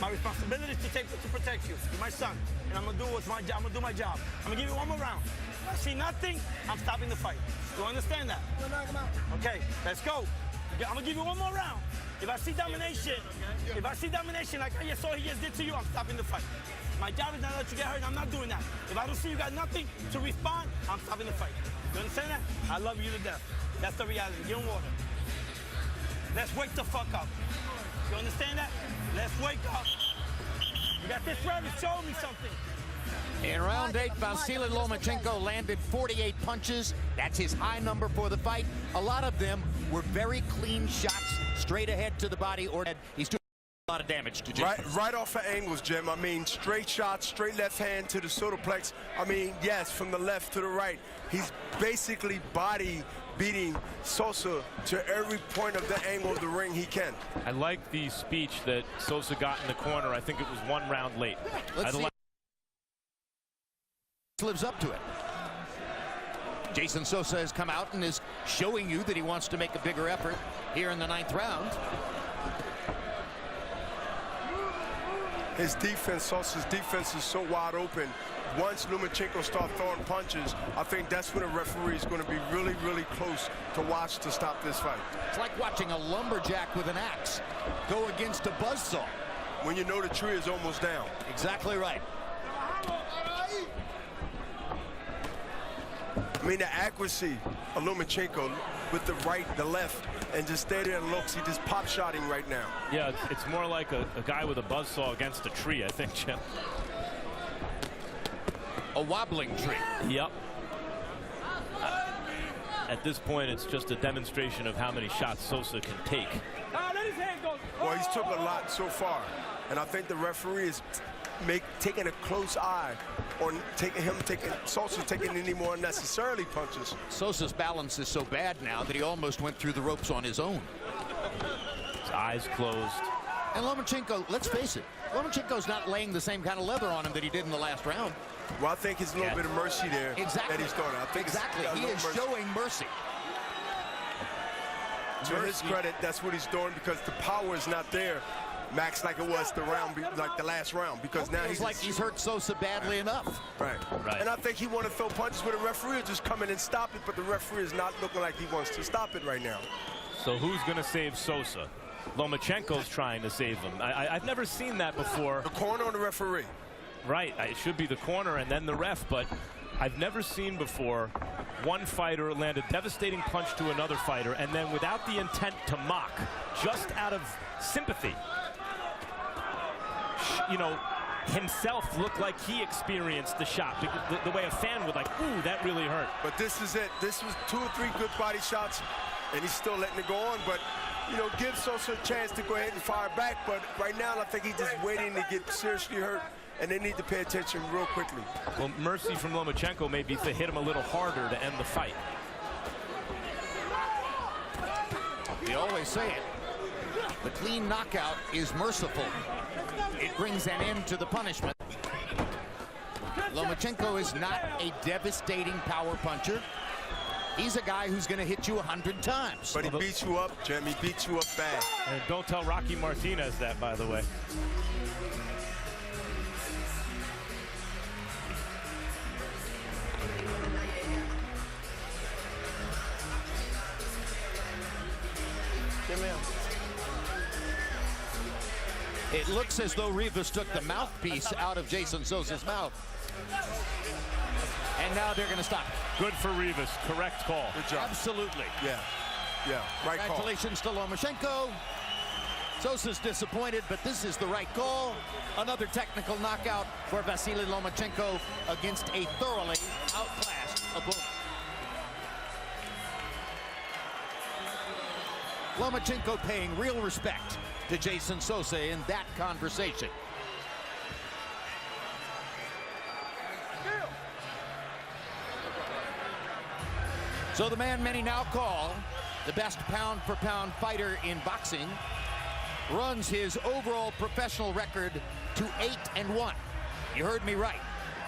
my responsibility is to protect you. You're my son, and I'm gonna do what's my job. I'm gonna do my job. I'm gonna give you one more round. If I see nothing, I'm stopping the fight. You understand that? Okay, let's go. I'm gonna give you one more round. If I see domination, like I saw he just did to you, I'm stopping the fight. My job is not to let you get hurt, and I'm not doing that. If I don't see you got nothing to respond, I'm stopping the fight. You understand that? I love you to death. That's the reality. Give him water. Let's wake the fuck up. You understand that? Let's wake up. You got this ref showing me something. In round 8, Vasily Lomachenko landed 48 punches. That's his high number for the fight. A lot of them were very clean shots, straight ahead to the body or head. He's doing a lot of damage to Jim. Right off of angles, Jim. I mean, straight shots, straight left hand to the solarplex. I mean, yes, from the left to the right. He's basically body beating Sosa to every point of the angle of the ring he can. I like the speech that Sosa got in the corner. I think it was 1 round late. Let's see. Lives up to it. Jeyson Sosa has come out and is showing you that he wants to make a bigger effort here in the 9th round. His defense, Sosa's defense, is so wide open. Once Lomachenko starts throwing punches, I think that's when a referee is going to be really, really close to watch to stop this fight. It's like watching a lumberjack with an axe go against a buzzsaw. When you know the tree is almost down. Exactly right. I mean, the accuracy of Lomachenko with the right, the left, and just stay there and looks. He just pop shotting right now. Yeah, it's more like a guy with a buzzsaw against a tree, I think, Jim. A wobbling tree. Yep. At this point, it's just a demonstration of how many shots Sosa can take. Well, he's took a lot so far, and I think the referee is taking a close eye on Sosa taking any more unnecessarily punches. Sosa's balance is so bad now that he almost went through the ropes on his own. His eyes closed. And Lomachenko, let's face it, Lomachenko's not laying the same kind of leather on him that he did in the last round. Well, I think it's a little bit of mercy there that he's throwing. I think he is showing mercy. To his credit, that's what he's doing, because the power is not there. Max like it was the last round, because now he's like he's hurt Sosa badly enough. Right. And I think he want to throw punches with a referee or just come in and stop it, but the referee is not looking like he wants to stop it right now. So who's going to save Sosa? Lomachenko's trying to save him. I've never seen that before. The corner or the referee? Right. It should be the corner and then the ref, but I've never seen before one fighter land a devastating punch to another fighter and then without the intent to mock, just out of sympathy, you know, himself looked like he experienced the shot, the way a fan would like, ooh, that really hurt. But this is it. This was 2 or 3 good body shots, and he's still letting it go on. But, you know, give Sosa a chance to go ahead and fire back. But right now, I think he's just waiting to get seriously hurt, and they need to pay attention real quickly. Well, mercy from Lomachenko may be to hit him a little harder to end the fight. We always say it. The clean knockout is merciful. It brings an end to the punishment. Lomachenko is not a devastating power puncher. He's a guy who's going to hit you 100 times. But he beats you up, Jim. He beats you up bad. And don't tell Rocky Martinez that, by the way. It looks as though Rivas took the mouthpiece out of Jeyson Sosa's mouth. And now they're going to stop it. Good for Rivas. Correct call. Good job. Absolutely. Yeah. Right call. Congratulations to Lomachenko. Sosa's disappointed, but this is the right call. Another technical knockout for Vasily Lomachenko against a thoroughly outclassed opponent. Lomachenko paying real respect to Jeyson Sosa in that conversation. So the man many now call the best pound-for-pound fighter in boxing runs his overall professional record to 8-1. You heard me right.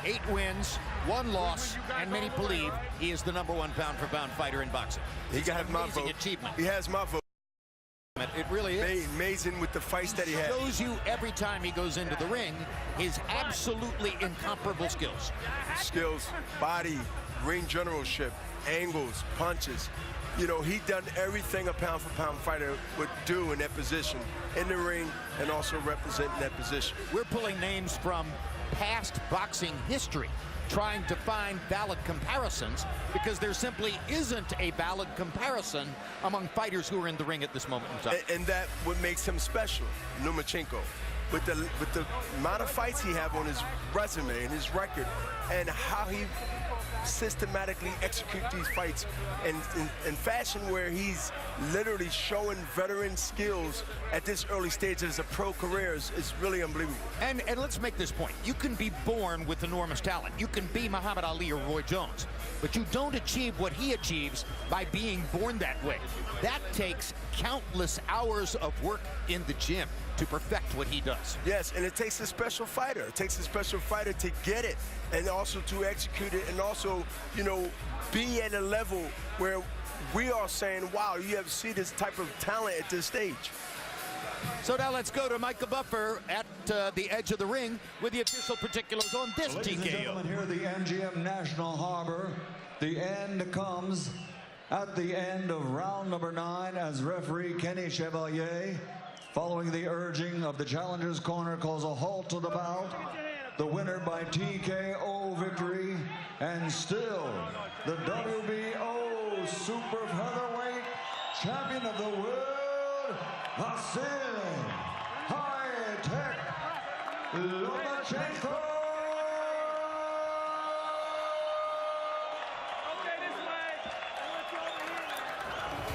8 wins, 1 loss, and many believe he is the #1 pound-for-pound fighter in boxing. He got my vote. Achievement. He has my vote. It really is. Amazing with the fights that he has. Shows you every time he goes into the ring his absolutely incomparable skills. Skills, body, ring generalship, angles, punches. You know, he done everything a pound-for-pound fighter would do in that position, in the ring, and also representing that position. We're pulling names from past boxing history, trying to find valid comparisons, because there simply isn't a valid comparison among fighters who are in the ring at this moment in time. And that what makes him special, Lomachenko. With the amount of fights he have on his resume and his record, and how he systematically execute these fights in fashion where he's literally showing veteran skills at this early stage of his pro career is really unbelievable. And let's make this point. You can be born with enormous talent. You can be Muhammad Ali or Roy Jones, but you don't achieve what he achieves by being born that way. That takes countless hours of work in the gym to perfect what he does. Yes, and it takes a special fighter. It takes a special fighter to get it, and also to execute it, and also, you know, be at a level where we are saying, wow, you have to see this type of talent at this stage. So now let's go to Micah Buffer at the edge of the ring with the official particulars on this Ladies and TKO. gentlemen, here at the MGM National Harbor, the end comes at the end of round number 9 as referee Kenny Chevalier, following the urging of the challenger's corner, calls a halt to the bout. The winner by TKO victory, and still the WBO super featherweight champion of the world, Vasily High-Tech Lomachenko.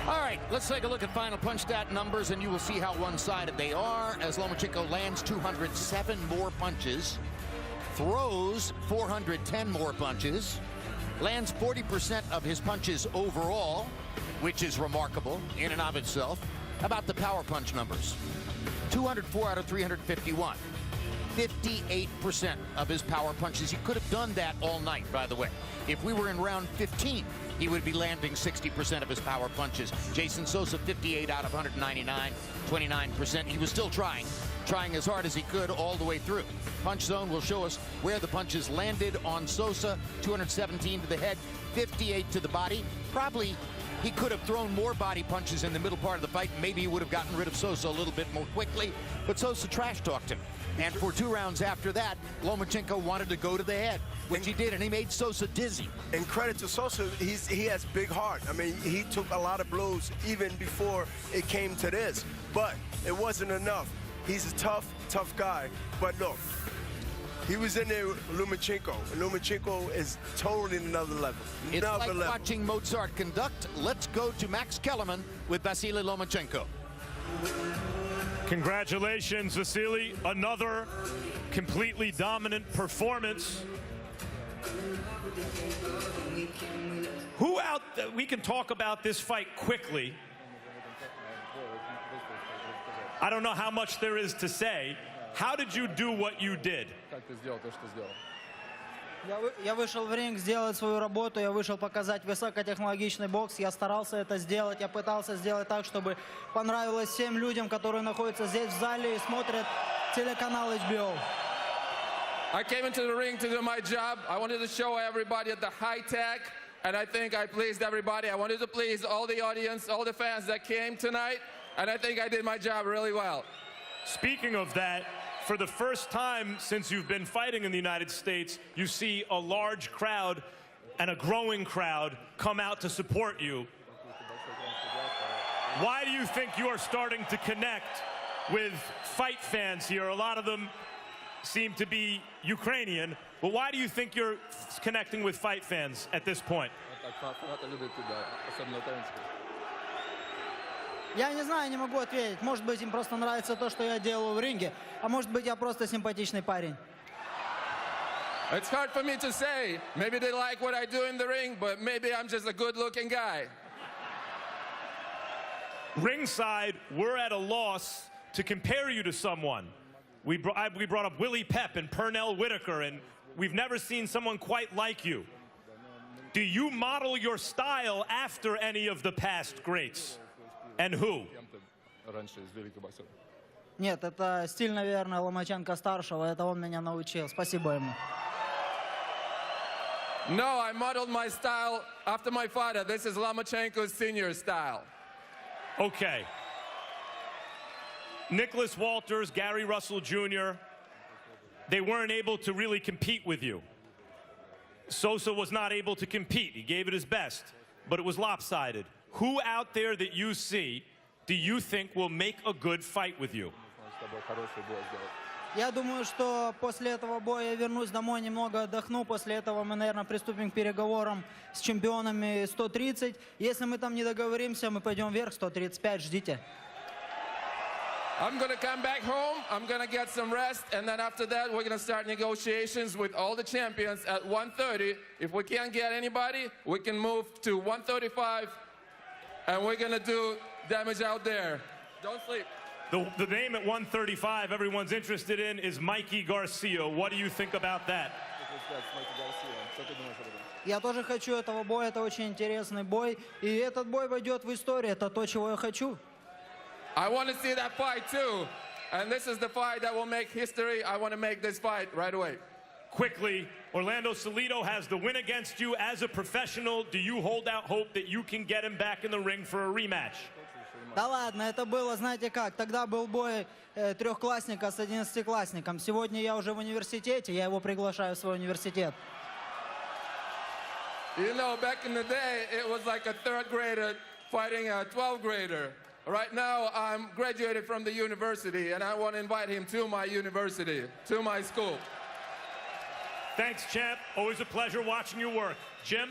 All right, let's take a look at final punch stat numbers, and you will see how one-sided they are as Lomachenko lands 207 more punches, throws 410 more punches, lands 40% of his punches overall, which is remarkable in and of itself. About the power punch numbers, 204 out of 351. 58% of his power punches. He could have done that all night, by the way. If we were in round 15, he would be landing 60% of his power punches. Jeyson Sosa, 58 out of 199, 29%. He was still trying. trying as hard as he could all the way through. Punch zone will show us where the punches landed on Sosa. 217 to the head, 58 to the body. Probably he could have thrown more body punches in the middle part of the fight. Maybe he would have gotten rid of Sosa a little bit more quickly, but Sosa trash-talked him. And for 2 rounds after that, Lomachenko wanted to go to the head, which he did, and he made Sosa dizzy. And credit to Sosa, he has big heart. I mean, he took a lot of blows even before it came to this, but it wasn't enough. He's a tough guy. But look, he was in there with Lomachenko, and Lomachenko is totally another level. It's like watching Mozart conduct. Let's go to Max Kellerman with Vasily Lomachenko. Congratulations, Vasily. Another completely dominant performance. We can talk about this fight quickly. I don't know how much there is to say. How did you do what you did? Я вышел в ринг сделать свою работу, я вышел показать высокотехнологичный бокс, я старался это сделать, я пытался сделать так, чтобы понравилось всем людям, которые находятся здесь в зале и смотрят телеканал HBO. I came into the ring to do my job. I wanted to show everybody the high tech, and I think I pleased everybody. I wanted to please all the audience, all the fans that came tonight, and I think I did my job really well. Speaking of that, for the first time since you've been fighting in the United States, you see a large crowd and a growing crowd come out to support you. Why do you think you are starting to connect with fight fans here? A lot of them seem to be Ukrainian, but why do you think you're connecting with fight fans at this point? Я не знаю, не могу ответить. Может быть, им просто нравится то, что я делаю в ринге, а может быть, я просто симпатичный парень. It's hard for me to say. Maybe they like what I do in the ring, but maybe I'm just a good-looking guy. Ringside, we're at a loss to compare you to someone. We brought up Willie Pep and Pernell Whitaker, and we've never seen someone quite like you. Do you model your style after any of the past greats? And who? Нет, это стиль, наверное, Ломаченко-старшего. Это он меня научил. Спасибо ему. No, I modeled my style after my father. This is Lomachenko's senior style. Okay. Nicholas Walters, Gary Russell Jr., they weren't able to really compete with you. Sosa was not able to compete. He gave it his best, but it was lopsided. Who out there that you see do you think will make a good fight with you? Я думаю, что после этого боя я вернусь домой, немного отдохну. После этого мы, наверное, приступим к переговорам с чемпионами 130. Если мы там не договоримся, мы пойдем вверх 135. Ждите. I'm going to come back home, I'm going to get some rest, and then after that, we're going to start negotiations with all the champions at 130. If we can't get anybody, we can move to 135, and we're going to do damage out there. Don't sleep. The name at 135 everyone's interested in is Mikey Garcia. What do you think about that? Я тоже хочу этого боя, это очень интересный бой. И этот бой войдет в историю, это то, чего я хочу. I want to see that fight too. And this is the fight that will make history. I want to make this fight right away. Quickly, Orlando Salido has the win against you as a professional. Do you hold out hope that you can get him back in the ring for a rematch? Да ладно, это было, знаете как, тогда был бой трехклассника с 11-классником. Сегодня я уже в университете, я его приглашаю в свой университет. You know, back in the day, it was like a third grader fighting a 12th grader. Right now, I'm graduated from the university, and I want to invite him to my university, to my school. Thanks, champ. Always a pleasure watching you work. Jim?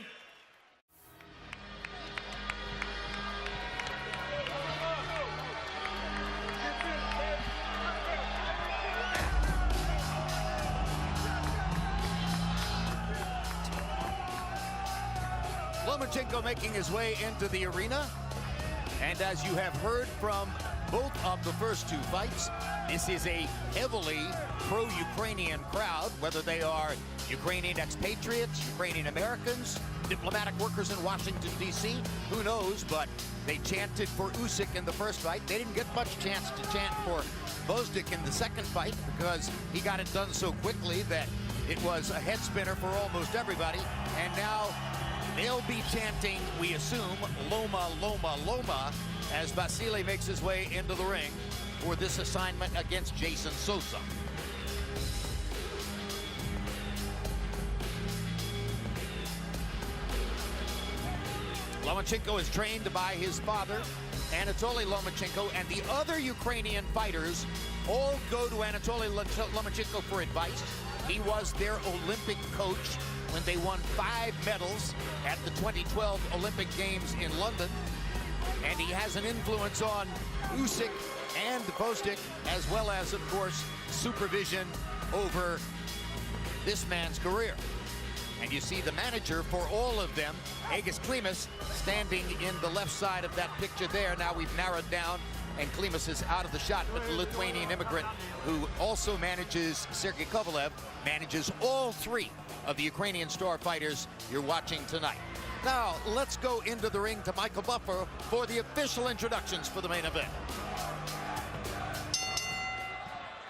Lomachenko making his way into the arena. And as you have heard from both of the first two fights, this is a heavily pro-Ukrainian crowd, whether they are Ukrainian expatriates, Ukrainian Americans, diplomatic workers in Washington, D.C. Who knows, but they chanted for Usyk in the first fight. They didn't get much chance to chant for Bozdik in the second fight because he got it done so quickly that it was a head spinner for almost everybody. And now they'll be chanting, we assume, Loma, Loma, Loma, as Vasily makes his way into the ring for this assignment against Jeyson Sosa. Lomachenko is trained by his father, Anatoly Lomachenko, and the other Ukrainian fighters all go to Anatoly Lomachenko for advice. He was their Olympic coach when they won 5 medals at the 2012 Olympic Games in London. And he has an influence on Usyk and Bozdik, as well as, of course, supervision over this man's career. And you see the manager for all of them, Aigis Klimas, standing in the left side of that picture there. Now we've narrowed down, and Klimas is out of the shot, but the Lithuanian immigrant who also manages Sergei Kovalev, manages all 3 of the Ukrainian star fighters you're watching tonight. Now, let's go into the ring to Michael Buffer for the official introductions for the main event.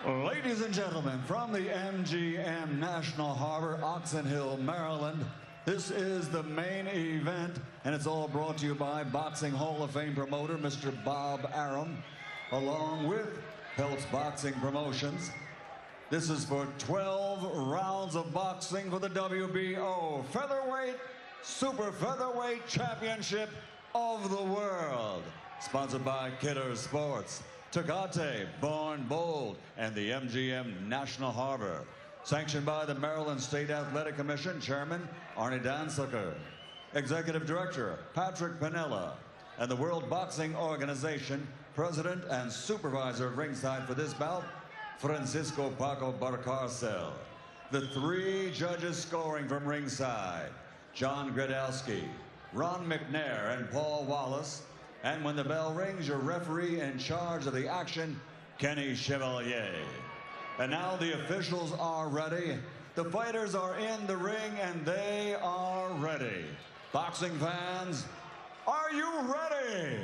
Ladies and gentlemen, from the MGM National Harbor, Oxon Hill, Maryland, this is the main event, and it's all brought to you by Boxing Hall of Fame promoter, Mr. Bob Arum, along with Peltz Boxing Promotions. This is for 12 rounds of boxing for the WBO Featherweight, Super Featherweight Championship of the World. Sponsored by Kidder Sports, Tecate, Born Bold, and the MGM National Harbor. Sanctioned by the Maryland State Athletic Commission Chairman Arnie Dansucker, Executive Director Patrick Pinella, and the World Boxing Organization President and Supervisor of ringside for this bout, Francisco Paco Barcarcel. The 3 judges scoring from ringside, John Gradowski, Ron McNair, and Paul Wallace. And when the bell rings, your referee in charge of the action, Kenny Chevalier. And now the officials are ready. The fighters are in the ring, and they are ready. Boxing fans, are you ready?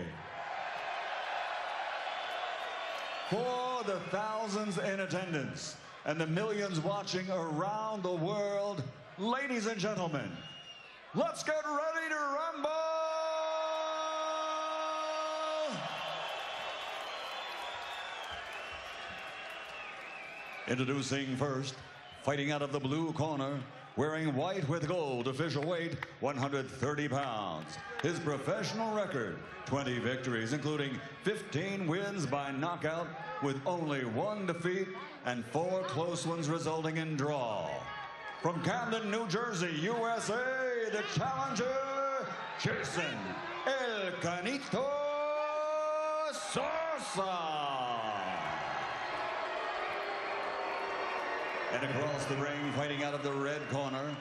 For the thousands in attendance and the millions watching around the world, ladies and gentlemen, let's get ready to rumble! Introducing first, fighting out of the blue corner, wearing white with gold, official weight 130 pounds. His professional record, 20 victories, including 15 wins by knockout with only 1 defeat and 4 close ones resulting in draw. From Camden, New Jersey, USA, the challenger, Jeyson El Canito Sosa. And across the ring, fighting out of the red corner,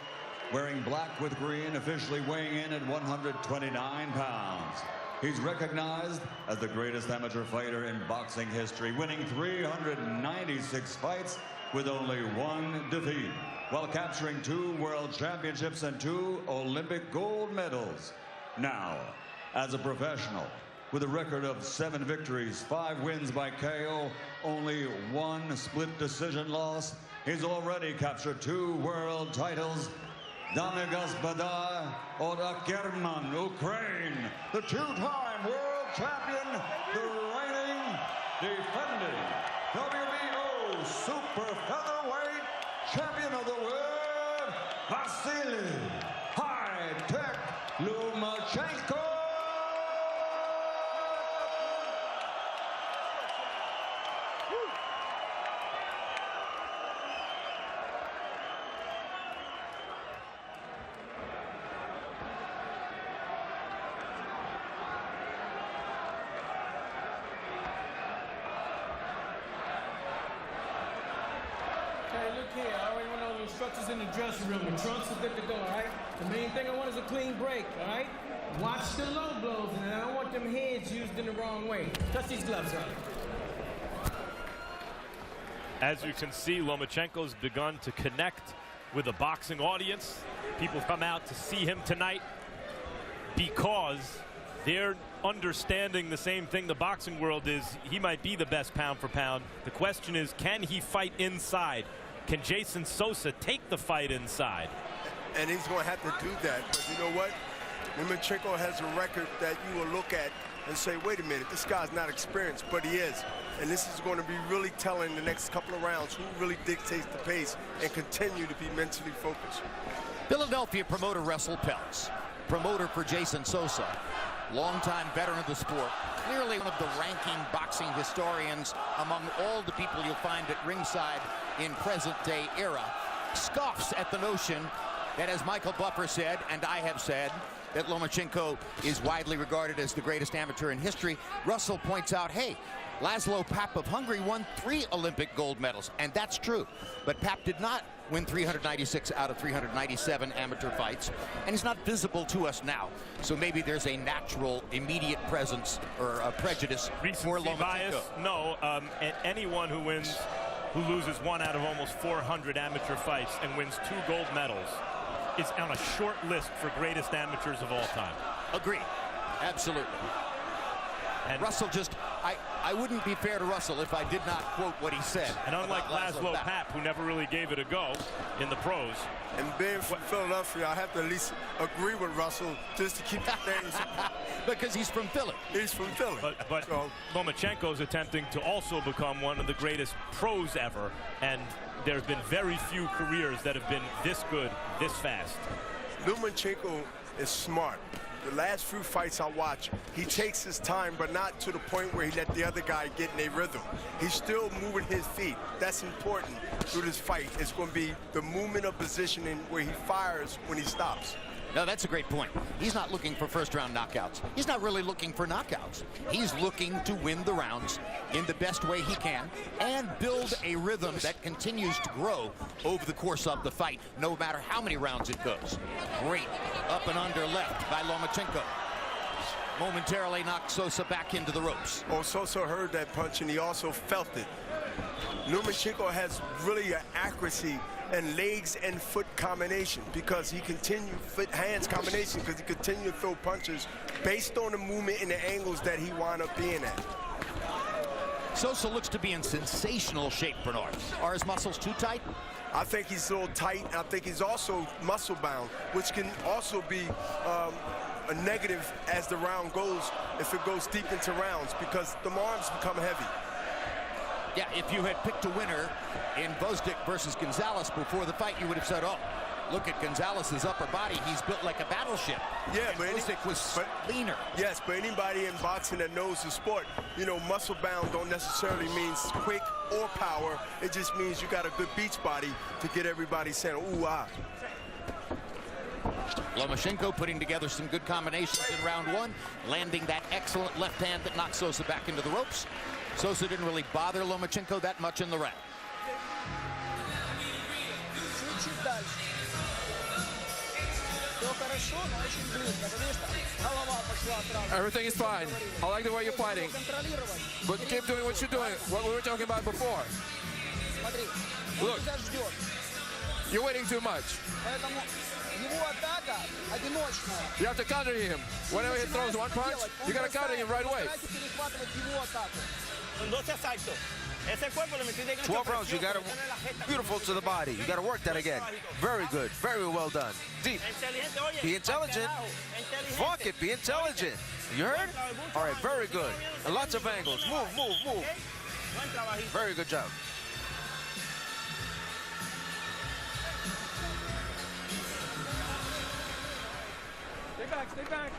wearing black with green, officially weighing in at 129 pounds. He's recognized as the greatest amateur fighter in boxing history, winning 396 fights with only 1 defeat, while capturing 2 world championships and 2 Olympic gold medals. Now, as a professional, with a record of 7 victories, 5 wins by KO, only 1 split decision loss, he's already captured 2 world titles. Dame Gospoda od Kerman, Ukraine, the 2-time world champion, the reigning, defending WBO Super Featherweight Champion of the World, Vasily High-Tech Lomachenko. Here, I already went over the instructions in the dressing room. The trunks are good to go, all right? The main thing I want is a clean break, all right? Watch the low blows, and I don't want them heads used in the wrong way. Touch these gloves up. As you can see, Lomachenko's begun to connect with a boxing audience. People come out to see him tonight because they're understanding the same thing the boxing world is. He might be the best pound for pound. The question is, can he fight inside? Can Jeyson Sosa take the fight inside? And he's going to have to do that. But you know what? Lomachenko has a record that you will look at and say, wait a minute, this guy's not experienced, but he is. And this is going to be really telling the next couple of rounds who really dictates the pace and continue to be mentally focused. Philadelphia promoter Russell Peltz, promoter for Jeyson Sosa, longtime veteran of the sport, clearly one of the ranking boxing historians among all the people you'll find at ringside in present-day era, scoffs at the notion that, as Michael Buffer said, and I have said, that Lomachenko is widely regarded as the greatest amateur in history. Russell points out, hey, Laszlo Papp of Hungary won 3 Olympic gold medals, and that's true. But Papp did not win 396 out of 397 amateur fights, and he's not visible to us now. So maybe there's a natural, immediate presence or a prejudice for Lomachenko. Bias? No, anyone who loses 1 out of almost 400 amateur fights and wins 2 gold medals is on a short list for greatest amateurs of all time. Agree. Absolutely. And Russell just, I wouldn't be fair to Russell if I did not quote what he said. And unlike Laszlo Papp, who never really gave it a go in the pros. And being from Philadelphia, I have to at least agree with Russell just to keep the things. Because he's from Philly. He's from Philly. But so, Lomachenko's attempting to also become one of the greatest pros ever. And there's been very few careers that have been this good, this fast. Lomachenko is smart. The last few fights I watch, he takes his time, but not to the point where he let the other guy get in a rhythm. He's still moving his feet. That's important through this fight. It's going to be the movement of positioning where he fires when he stops. No, that's a great point. He's not looking for first-round knockouts. He's not really looking for knockouts. He's looking to win the rounds in the best way he can and build a rhythm that continues to grow over the course of the fight, no matter how many rounds it goes. Great up and under left by Lomachenko. Momentarily knocked Sosa back into the ropes. Oh, Sosa heard that punch, and he also felt it. Lomachenko has really an accuracy and legs and foot combination because he continued foot-hands combination because he continued to throw punches based on the movement and the angles that he wound up being at. Sosa looks to be in sensational shape, Bernard. Are his muscles too tight? I think he's a little tight, and I think he's also muscle-bound, which can also be a negative as the round goes if it goes deep into rounds because the arms become heavy. Yeah, if you had picked a winner in Bozdik versus Gonzalez before the fight, you would have said, oh, look at Gonzalez's upper body. He's built like a battleship. Yeah, and but Bozdik was leaner. Yes, but anybody in boxing that knows the sport, you know, muscle-bound don't necessarily means quick or power. It just means you got a good beach body to get everybody saying, ooh, ah. Lomachenko putting together some good combinations in round 1, landing that excellent left hand that knocked Sosa back into the ropes. Sosa didn't really bother Lomachenko that much in the round. Everything is fine. I like the way you're fighting. But keep doing what you're doing, what we were talking about before. Look, you're waiting too much. You have to counter him. Whenever he throws one punch, you got to counter him right away. 12 rounds, you got to, beautiful to the body. You got to work that again. Very good, very well done. Deep. Be intelligent. Fuck it, be intelligent. You heard? All right, very good. And lots of angles. Move, move, move. Very good job. Stay back, stay back.